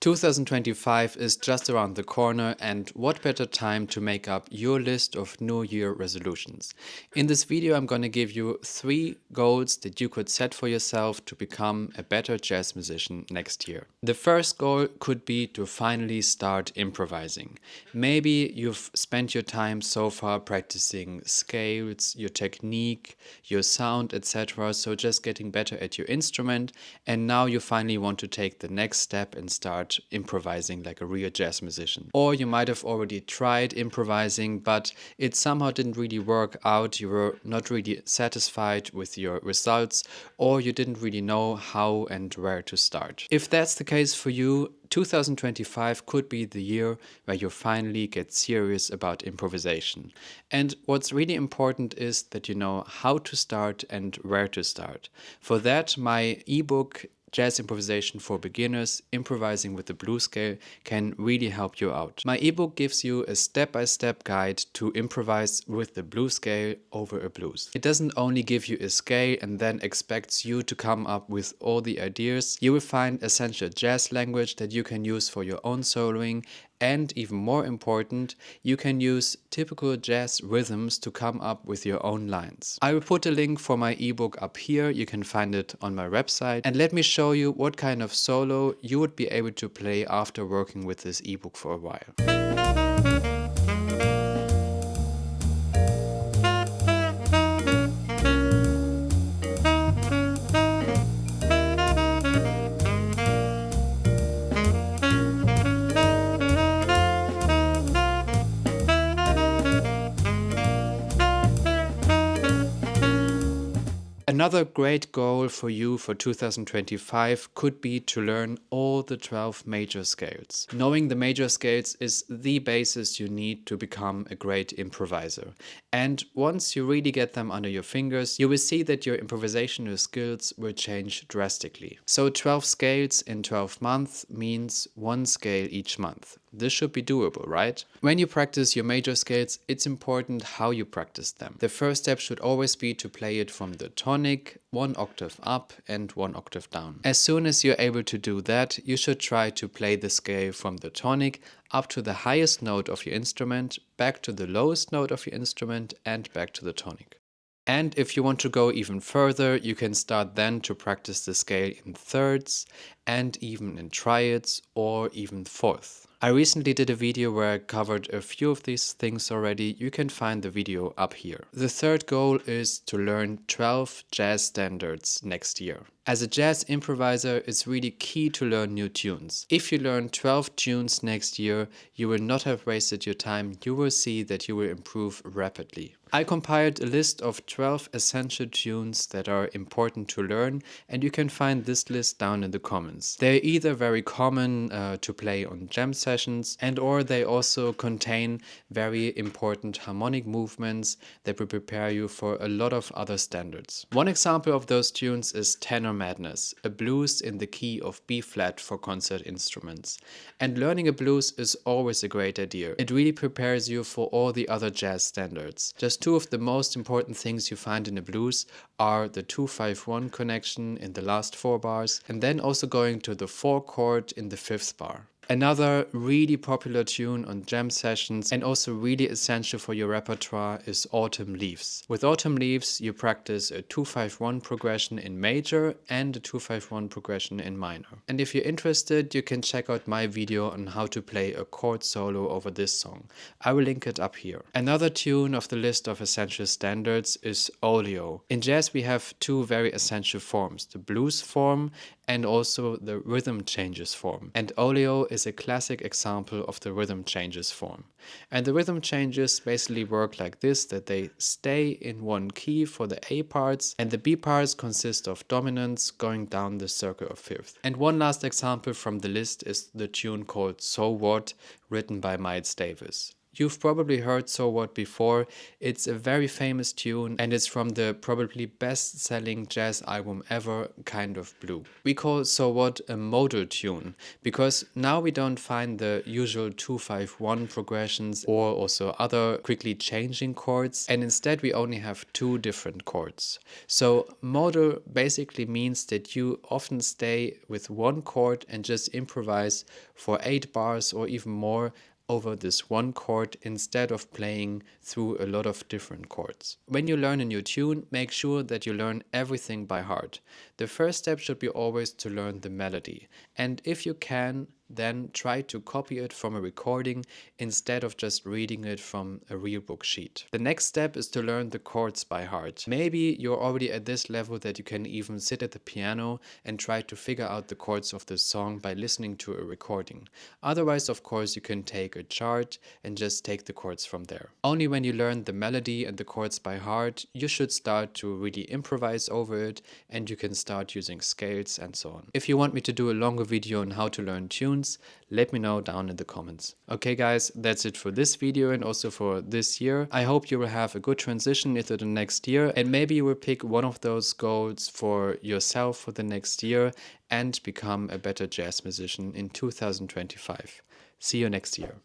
2025 is just around the corner, and what better time to make up your list of New Year resolutions. In this video, I'm going to give you 3 goals that you could set for yourself to become a better jazz musician next year. The first goal could be to finally start improvising. Maybe you've spent your time so far practicing scales, your technique, your sound, etc. So just getting better at your instrument, and now you finally want to take the next step and start improvising like a real jazz musician. Or you might have already tried improvising, but it somehow didn't really work out. You were not really satisfied with your results, or you didn't really know how and where to start. If that's the case for you, 2025 could be the year where you finally get serious about improvisation. And what's really important is that you know how to start and where to start. For that, my ebook Jazz Improvisation for Beginners, Improvising with the Blues Scale, can really help you out. My ebook gives you a step-by-step guide to improvise with the blues scale over a blues. It doesn't only give you a scale and then expects you to come up with all the ideas. You will find essential jazz language that you can use for your own soloing, and even more important, you can use typical jazz rhythms to come up with your own lines. I will put a link for my ebook up here. You can find it on my website. And let me show you what kind of solo you would be able to play after working with this ebook for a while. Another great goal for you for 2025 could be to learn all the 12 major scales. Knowing the major scales is the basis you need to become a great improviser. And once you really get them under your fingers, you will see that your improvisational skills will change drastically. So 12 scales in 12 months means 1 scale each month. This should be doable, right? When you practice your major scales, it's important how you practice them. The first step should always be to play it from the tonic, 1 octave up and 1 octave down. As soon as you're able to do that, you should try to play the scale from the tonic up to the highest note of your instrument, back to the lowest note of your instrument, and back to the tonic. And if you want to go even further, you can start then to practice the scale in thirds and even in triads or even fourths. I recently did a video where I covered a few of these things already. You can find the video up here. The third goal is to learn 12 jazz standards next year. As a jazz improviser, it's really key to learn new tunes. If you learn 12 tunes next year, you will not have wasted your time. You will see that you will improve rapidly. I compiled a list of 12 essential tunes that are important to learn, and you can find this list down in the comments. They're either very common to play on jam sessions, and or they also contain very important harmonic movements that will prepare you for a lot of other standards. One example of those tunes is Tenor Madness, a blues in the key of B flat for concert instruments. And learning a blues is always a great idea. It really prepares you for all the other jazz standards. Just 2 of the most important things you find in a blues are the 2-5-1 connection in the last 4 bars, and then also going to the 4 chord in the 5th bar. Another really popular tune on jam sessions and also really essential for your repertoire is Autumn Leaves. With Autumn Leaves, you practice a 2-5-1 progression in major and a 2-5-1 progression in minor. And if you're interested, you can check out my video on how to play a chord solo over this song. I will link it up here. Another tune of the list of essential standards is Oleo. In jazz, we have 2 very essential forms, the blues form and also the rhythm changes form. And Oleo is a classic example of the rhythm changes form. And the rhythm changes basically work like this, that they stay in one key for the A parts, and the B parts consist of dominants going down the circle of fifth. And one last example from the list is the tune called So What, written by Miles Davis. You've probably heard So What before. It's a very famous tune and it's from the probably best-selling jazz album ever, Kind of Blue. We call So What a modal tune because now we don't find the usual 2-5-1 progressions or also other quickly changing chords, and instead we only have two different chords. So modal basically means that you often stay with one chord and just improvise for 8 bars or even more over this one chord instead of playing through a lot of different chords. When you learn a new tune, make sure that you learn everything by heart. The first step should be always to learn the melody, and if you can, then try to copy it from a recording instead of just reading it from a real book sheet. The next step is to learn the chords by heart. Maybe you're already at this level that you can even sit at the piano and try to figure out the chords of the song by listening to a recording. Otherwise, of course, you can take a chart and just take the chords from there. Only when you learn the melody and the chords by heart, you should start to really improvise over it, and you can start using scales and so on. If you want me to do a longer video on how to learn tunes, let me know down in the comments. Okay guys, that's it for this video and also for this year. I hope you will have a good transition into the next year, and maybe you will pick one of those goals for yourself for the next year and become a better jazz musician in 2025. See you next year.